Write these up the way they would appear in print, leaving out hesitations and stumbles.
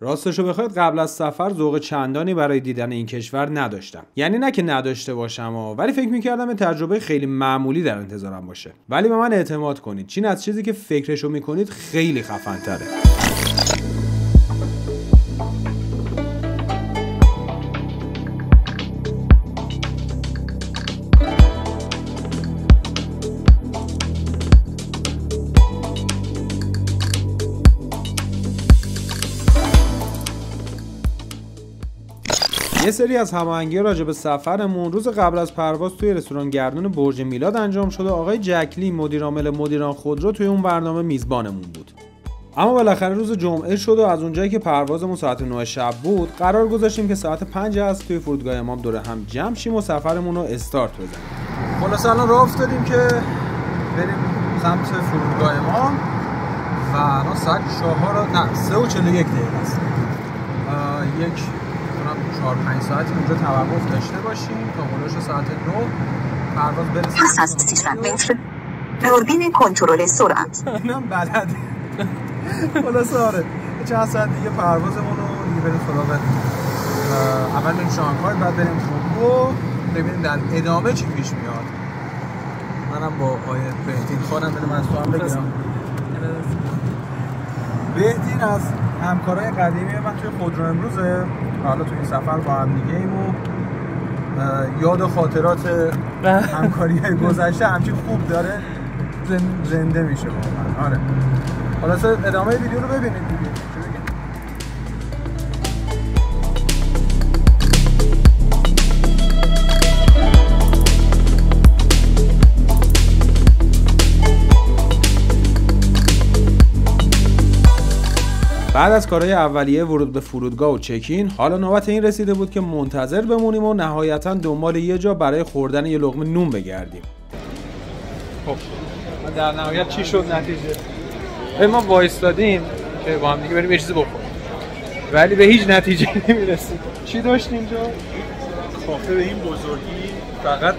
راستشو بخواید قبل از سفر ذوق چندانی برای دیدن این کشور نداشتم. یعنی نه که نداشته باشم ولی فکر می‌کردم این تجربه خیلی معمولی در انتظارم باشه. ولی به من اعتماد کنید، چین از چیزی که فکرشو می‌کنید خیلی خفن‌تره. یه سری از هماهنگی‌ها راجع به سفرمون روز قبل از پرواز توی رستوران گردون برج میلاد انجام شد و آقای جکلی مدیرعامل مدیران خودرو توی اون برنامه میزبانمون بود. اما بالاخره روز جمعه شد و از اونجایی که پروازمون ساعت 9 شب بود قرار گذاشتیم که ساعت 5 عصر توی فرودگاه امام دور هم جمع شیم و سفرمون رو استارت بزنیم. خلاص الان راه افتادیم که بریم سمت فرودگاه امام و الان ساعت 3:41 است. یک 4-5 ساعتی اونجا توقف داشته باشیم تا هولوش ساعت 9 پرواز برسیم. پس از 300 متر دوربین کنترل سرعت. اینم بلده. خلاص آره چند ساعت دیگه پروازمون رو دیگه بریم سراغ اول بریم شانگهای، بعد بریم توکیو ببینیم در ادامه چی پیش میاد. منم با آقای بهتین خانم بریم از تو هم بگیرم. بهتین از همکارای قدیمی من توی خودرو امروزه. حالا توی این سفر با هم دیگه ایم و یاد و خاطرات همکاری‌های گذشته همچین خوب داره زنده میشه واقعا. آره خلاص ادامه ویدیو رو ببینید دیگه. بعد از کارهای اولیه ورود به فرودگاه و چکین، حالا نوبت این رسیده بود که منتظر بمونیم و نهایتاً دنبال یه جا برای خوردن یه لقمه نون بگردیم. خب در نهایت چی شد نتیجه؟ ما وایستادیم که با هم دیگه بریم یه چیزی بخوریم ولی به هیچ نتیجه نمیرسیم. چی داشتیم اینجا؟ کافه به این بزرگی فقط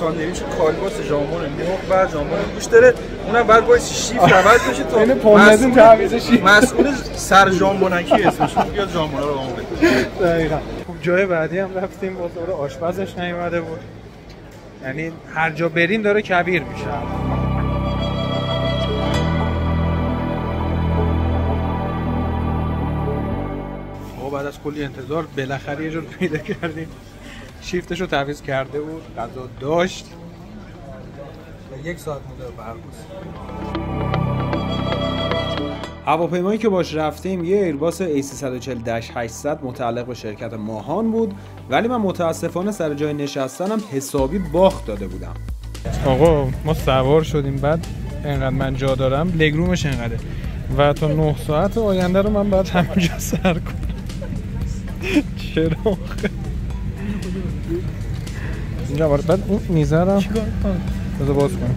ساندویچ کالباس ژامبون مرغ و ژامبون گوشت داره. اونم بعد باید شیفت عوض بشه تا این پوندازون تعویض شیفت. مسئول سر ژامبونکی اسمش بیاد ژامبونا رو بهمون بده. دقیقاً. خب جای بعدی هم رفتیم باز دوباره آشپزش نیومده بود. یعنی هر جا بریم داره کبیر میشه. بعد از کلی انتظار بالاخره یه جور پیدا کردیم. شیفتش رو تعویض کرده بود، غذا داشت و 1 ساعت مونده پرواز. هواپیمایی که باش رفتیم یه ایرباس A340-800 متعلق به شرکت ماهان بود ولی من متاسفانه سر جای نشستنم حسابی باخت داده بودم. آقا ما سوار شدیم بعد اینقدر من جا دارم لگرومش اینقدره و تا 9 ساعت آینده رو من باید همینجا سر کنم. چرا آخه؟ اینجا باره بعد اون میزه رو بذار باز کنم.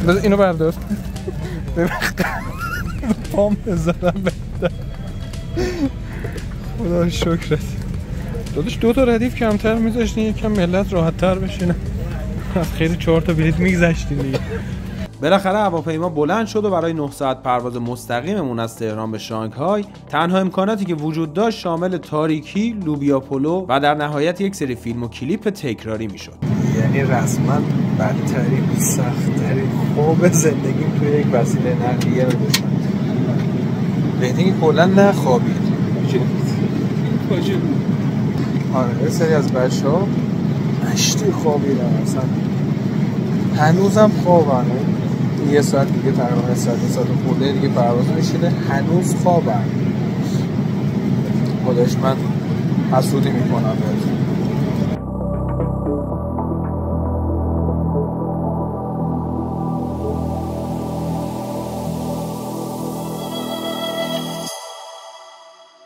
بذار اینو بردار. پام بذارم بهتر. خدا شکرت. داداش 2 تا ردیف کمتر میذاشتین یکم ملت راحت تر بشینن. از خیلی 4 تا بلیط میگذشتین دیگه. بالاخره هواپیما بلند شد و برای 9 ساعت پرواز مستقیممون از تهران به شانگهای تنها امکاناتی که وجود داشت شامل تاریکی، لوبیا پلو و در نهایت یک سری فیلم و کلیپ تکراری میشد. یعنی رسما بدترین سخت‌ترین خواب زندگیم توی یک وسیله نقلیه رو داشتم. بهترین کلا نخوابید. آره یه سری از بچه‌ها مشتی خوابیدن اصلا. هنوزم خوابن. یه ساعت دیگه تقریبا ساعت خورده دیگه پرواز میشینه هنوز خوابن. خودش من حسودی میکنم بهتون.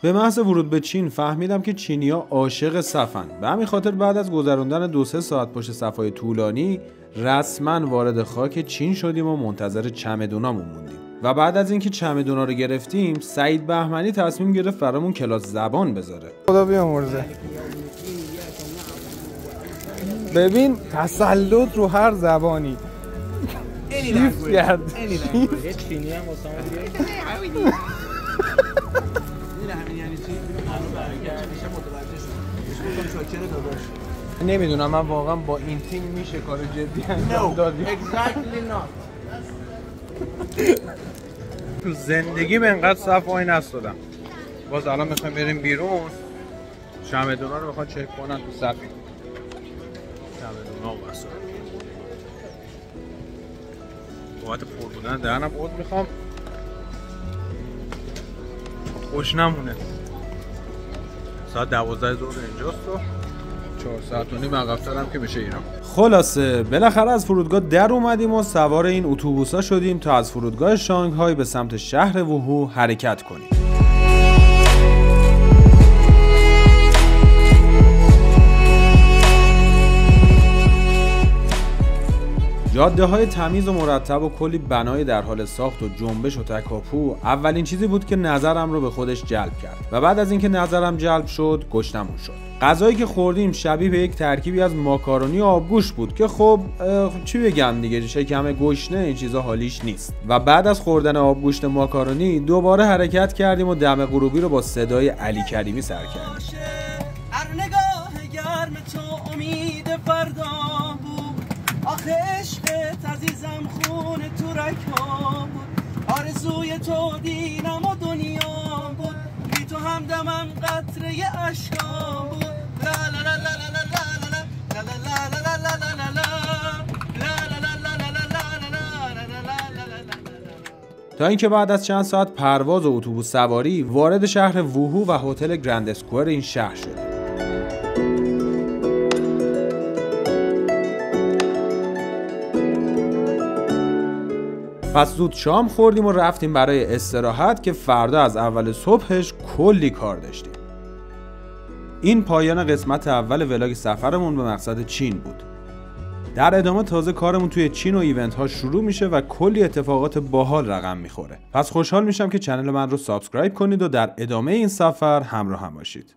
به محض ورود به چین فهمیدم که چینی‌ها عاشق صفن. به همین خاطر بعد از گذراندن 2-3 ساعت پشت صفای طولانی رسما وارد خاک چین شدیم و منتظر چمدونامون موندیم. و بعد از اینکه چمدونا رو گرفتیم سعید بهمنی تصمیم گرفت برامون کلاس زبان بذاره. خدا بیامرزه. ببین تسلط رو هر زبانی. شیفت کرد. چرا داداش؟ نمیدونم من واقعا با این تیم میشه کار جدی انجام داد. Exactly not. تو زندگی به اینقدر صف وای نستادم. باز الان میخوایم بریم بیرون. چمدونا رو میخوان چک کنن تو صف. چمدونا واسه. وقت پر بودن دهنم عود میخوام. خوش نمونه. ساعت 12 ظهر اینجاست و 4 ساعت و نیم عقب‌ترم که بشه ایران. خلاصه بالاخره از فرودگاه در اومدیم و سوار این اتوبوسا شدیم تا از فرودگاه شانگهای به سمت شهر ووهو حرکت کنیم. جاده های تمیز و مرتب و کلی بنای در حال ساخت و جنبش و تکاپو اولین چیزی بود که نظرم رو به خودش جلب کرد و بعد از اینکه نظرم جلب شد گشنمون شد. غذایی که خوردیم شبیه به یک ترکیبی از ماکارونی و آبگوشت بود که خب چی بگم دیگه، شکم گشنه این چیزا حالیش نیست. و بعد از خوردن آبگوشت ماکارونی دوباره حرکت کردیم و دم غروبی رو با صدای علی کریمی سر کردیم. آخه عشقت عزیزم خون تو رکام بود، آرزوی تو دیدم و دنیا بود، بی تو همدمم قطره اشکام بود. لا لا لا لا لا لا لا لا لا لا لا. تا اینکه بعد از چند ساعت پرواز و اتوبوس سواری وارد شهر ووهو و هتل گرند اسکوئر این شهر شدیم. پس زود شام خوردیم و رفتیم برای استراحت که فردا از اول صبحش کلی کار داشتیم. این پایان قسمت اول ولاگ سفرمون به مقصد چین بود. در ادامه تازه کارمون توی چین و ایونت ها شروع میشه و کلی اتفاقات باحال رقم میخوره. پس خوشحال میشم که چنل من رو سابسکرایب کنید و در ادامه این سفر همراه هم باشید.